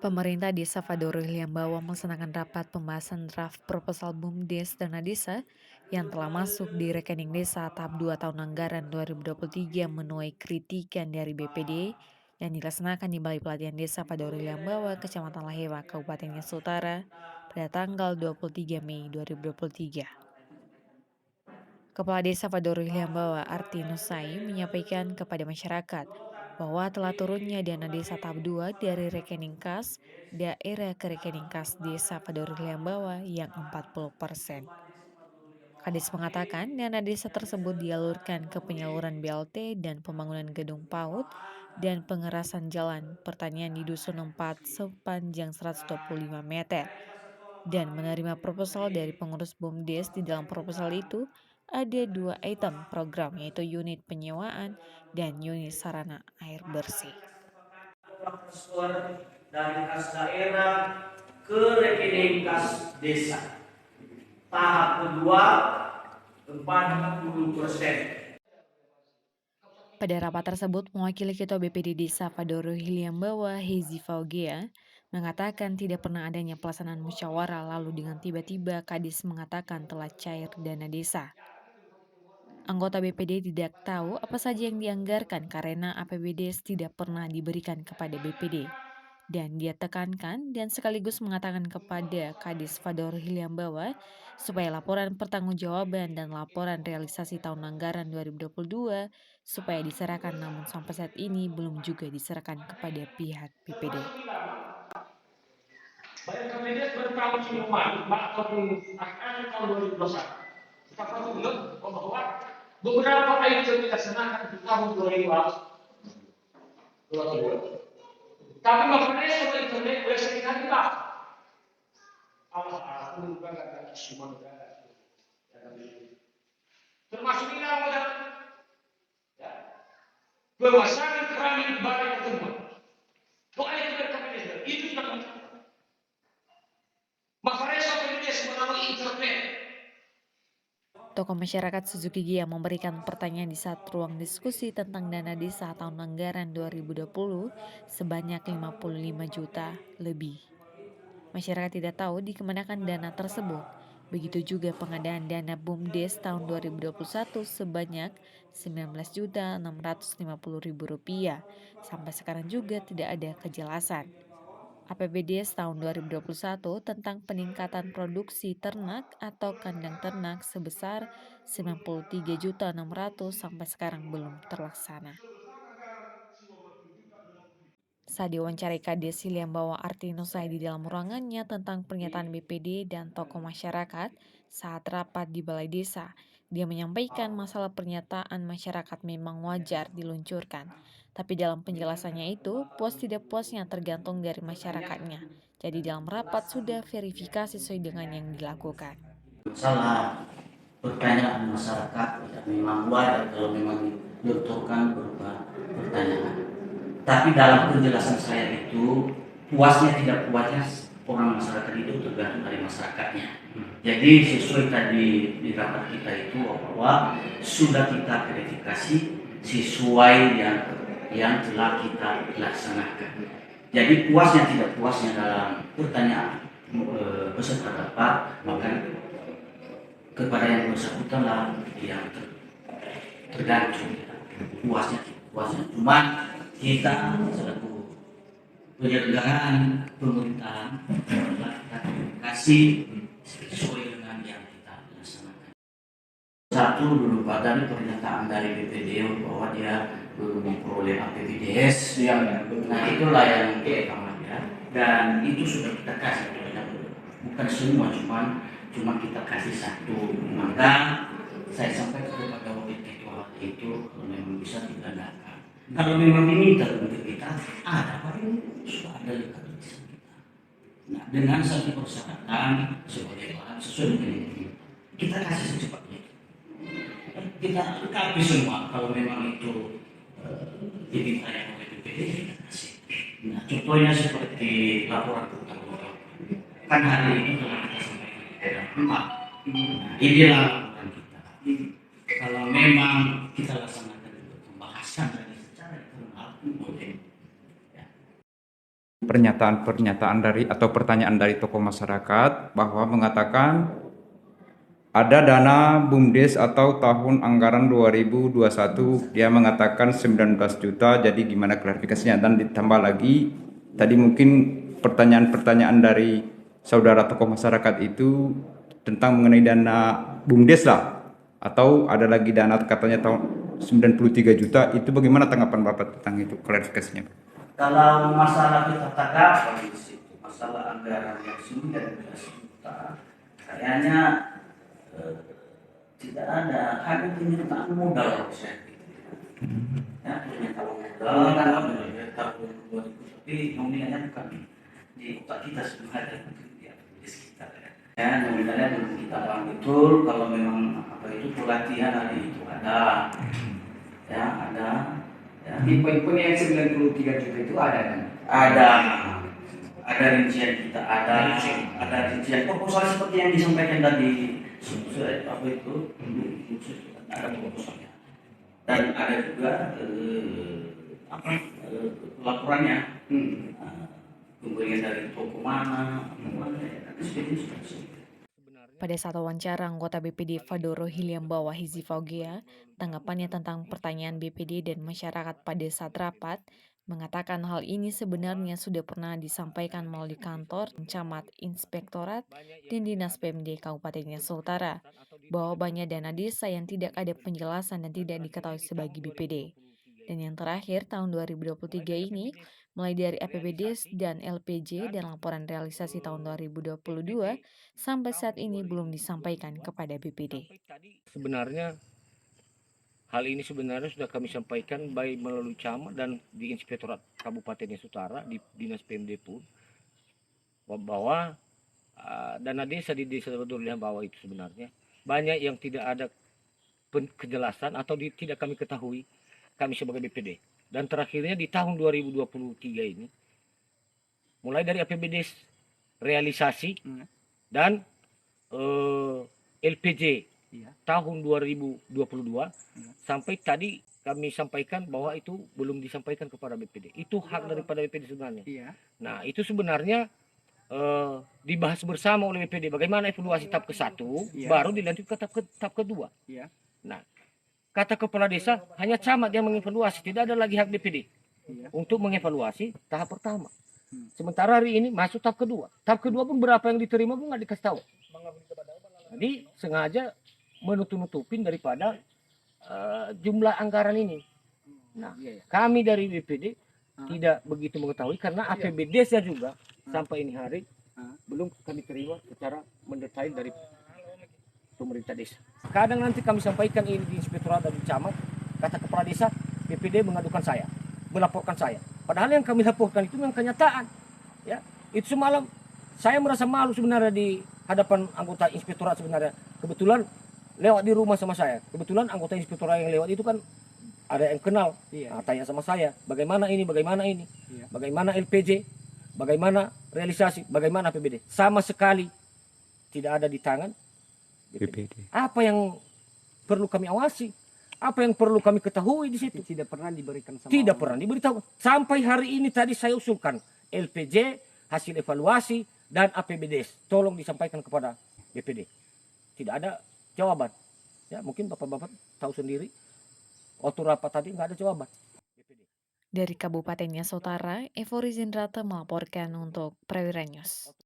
Pemerintah Desa Fadoro Liambawa melaksanakan rapat pembahasan draft proposal BUMDes Dana Desa yang telah masuk di rekening desa tahap 2 tahun anggaran 2023 menuai kritikan dari BPD yang dilaksanakan di Balai Pelatihan Desa Fadoro Liambawa, Kecamatan Lahewa, Kabupaten Nias Utara pada tanggal 23 Mei 2023. Kepala Desa Fadoro Liambawa, Arti Nusai, menyampaikan kepada masyarakat bahwa telah turunnya dana desa tahap 2 dari rekening kas daerah ke rekening kas desa Fadoro Liambawa yang 40%. Kadis mengatakan dana desa tersebut dialurkan ke penyaluran BLT dan pembangunan gedung PAUD dan pengerasan jalan pertanian di Dusun 4 sepanjang 125 meter. Dan menerima proposal dari pengurus BUMDes. Di dalam proposal itu ada 2 item program, yaitu unit penyewaan dan unit sarana air bersih. Transfer dari kas daerah ke rekening kas desa. Tahap kedua 40%. Pada rapat tersebut, mewakili Ketua BPD Desa Fadoro Liambawa, Hezi Faugea, mengatakan tidak pernah adanya pelaksanaan musyawarah lalu dengan tiba-tiba Kadis mengatakan telah cair dana desa. Anggota BPD tidak tahu apa saja yang dianggarkan karena APBD tidak pernah diberikan kepada BPD. Dan dia tekankan dan sekaligus mengatakan kepada Kadis Fadoro Liambawa supaya laporan pertanggungjawaban dan laporan realisasi tahun anggaran 2022 supaya diserahkan, namun sampai saat ini belum juga diserahkan kepada pihak BPD. Baik kemudian bertahun siluman ataupun akan tahun 2021. Kita perlu ingat bahwa beberapa item dilaksanakan di tahun 2022. Tapi maknanya sebagai internet website kami lah. Allah aku juga nggak ada semua negara. Termasuk ini modal pemasangan keramik di balai pertemuan. Doa itu berkaitan itu sudah mencapai. Makanya sampai ini melalui internet. Tokoh masyarakat Suzuki Gia memberikan pertanyaan di saat ruang diskusi tentang dana desa tahun anggaran 2020 sebanyak 55 juta lebih. Masyarakat tidak tahu dikemanakan dana tersebut. Begitu juga pengadaan dana BUMDes tahun 2021 sebanyak Rp19.650.000. Sampai sekarang juga tidak ada kejelasan. APBDes tahun 2021 tentang peningkatan produksi ternak atau kandang ternak sebesar 93.600.000 sampai sekarang belum terlaksana. Saat diwawancarai Kadis Liambawa, Arti Nusai di dalam ruangannya tentang pernyataan BPD dan tokoh masyarakat saat rapat di Balai Desa, dia menyampaikan masalah pernyataan masyarakat memang wajar diluncurkan. Tapi dalam penjelasannya itu, puas tidak puasnya tergantung dari masyarakatnya. Jadi dalam rapat sudah verifikasi sesuai dengan yang dilakukan. Salah pertanyaan masyarakat tidak memang wajar kalau memang dilontarkan berupa pertanyaan. Tapi dalam penjelasan saya itu puasnya tidak puasnya orang masyarakat itu tergantung dari masyarakatnya. Jadi sesuai tadi di rapat kita itu bahwa sudah kita verifikasi sesuai yang telah kita laksanakan. Jadi puasnya tidak puasnya dalam pertanyaan peserta rapat, maka kepada yang bersangkutan lah yang tergantung puasnya. Cuma kita selaku penyelenggaraan pemerintahan telah kita kasih sesuai dengan yang kita laksanakan. Satu dulu pada pernyataan dari BPD bahwa dia memperoleh APBDes, nah itulah yang pertama ya, dan itu sudah kita kasih, bukan semua, cuma kita kasih satu. Maka saya sampaikan kepada wakil ketua itu kalau memang bisa digandakan. Kalau memang diminta untuk kita ada apa ini sudah ada di tulisan kita. Nah dengan satu persyaratan sebagai bahan sesuai dengan ini kita kasih secepatnya. Kita lengkapi semua kalau memang itu diminta yang oleh BPD kita kasih. Nah contohnya seperti laporan pertanggungjawaban. Kan hari ini telah kita sampaikan di dalam rumah. Nah inilah laporan kita. Kalau memang kita laksanakan pembahasan dari secara internal boleh. Ya. pernyataan-pernyataan dari atau pertanyaan dari tokoh masyarakat bahwa mengatakan ada dana BUMDes atau tahun anggaran 2021 dia mengatakan 19 juta, jadi gimana klarifikasinya, dan ditambah lagi tadi mungkin pertanyaan-pertanyaan dari saudara tokoh masyarakat itu tentang mengenai dana BUMDes lah, atau ada lagi dana katanya tahun 93 juta, itu bagaimana tanggapan Bapak tentang itu, klarifikasinya? Kalau masalah kita tanggapan di situ, masalah anggaran yang 19 juta, kayaknya tidak ada, hanya pernyataan modal saya pikir. Ya, pernyataan modal tahun 2000, tapi nominalnya bukan di kota kita sebenarnya, mungkin di apbdes kita ya. Ya, nominalnya belum kita paham betul. Kalau memang apa itu pelatihan hari itu ada, ya ada. Ya. Di poin-poin yang 93 juta itu ada kan? Ada rincian kita, ada rincian proposal seperti yang disampaikan tadi. Apa itu? Ada proposalnya. Dan ada juga laporannya. Pemberian dari toko mana, Pada saat wawancara anggota BPD Fadoro Hiliambawa Hezi Faugea, tanggapannya tentang pertanyaan BPD dan masyarakat pada saat rapat, mengatakan hal ini sebenarnya sudah pernah disampaikan melalui kantor, camat, inspektorat, dan dinas PMD Kabupaten Nias Utara, bahwa banyak dana desa yang tidak ada penjelasan dan tidak diketahui sebagai BPD. Dan yang terakhir, tahun 2023 ini, mulai dari APBDes dan LPJ dan laporan realisasi tahun 2022, sampai saat ini belum disampaikan kepada BPD. Sebenarnya hal ini sebenarnya sudah kami sampaikan baik melalui camat dan di Inspektorat Kabupaten Nias Utara, di Dinas PMD pun, bahwa dana desa di Desa Badurlian bawah itu sebenarnya banyak yang tidak ada kejelasan atau tidak kami ketahui kami sebagai BPD. Dan terakhirnya di tahun 2023 ini, mulai dari APBD realisasi dan LPJ tahun 2022 sampai tadi kami sampaikan bahwa itu belum disampaikan kepada BPD. Itu hak daripada BPD sebenarnya. Nah, itu sebenarnya dibahas bersama oleh BPD bagaimana evaluasi tahap ke-1, baru dilanjut ke tahap kedua. Nah, kata kepala desa hanya camat yang mengevaluasi, tidak ada lagi hak BPD untuk mengevaluasi tahap pertama. Sementara hari ini masuk tahap kedua. Tahap kedua pun berapa yang diterima pun nggak dikasih tahu. Jadi sengaja menutup-nutupin daripada jumlah anggaran ini. Nah, kami dari BPD tidak begitu mengetahui karena APBD-nya juga sampai ini hari belum kami terima secara mendetail dari pemerintah desa. Kadang nanti kami sampaikan ini di inspektorat dan di camat, kata kepala desa, BPD mengadukan saya, melaporkan saya. Padahal yang kami laporkan itu memang kenyataan. Ya, itu semalam saya merasa malu sebenarnya di hadapan anggota inspektorat sebenarnya. Kebetulan lewat di rumah sama saya. Kebetulan anggota inspektorat yang lewat itu kan ada yang kenal. Nah, tanya sama saya, bagaimana ini, bagaimana LPJ, bagaimana realisasi, bagaimana APBD. Sama sekali tidak ada di tangan BPD. Apa yang perlu kami awasi? Apa yang perlu kami ketahui di situ? Tidak pernah diberikan sama Tidak pernah diberitahu. Sampai hari ini tadi saya usulkan LPJ, hasil evaluasi, dan APBDes. Tolong disampaikan kepada BPD. Tidak ada jawaban. Ya, mungkin bapak-bapak tahu sendiri. Waktu rapat tadi nggak ada jawaban. Dari Kabupaten Nias Utara, Evo Rizinrata melaporkan untuk Prawira News.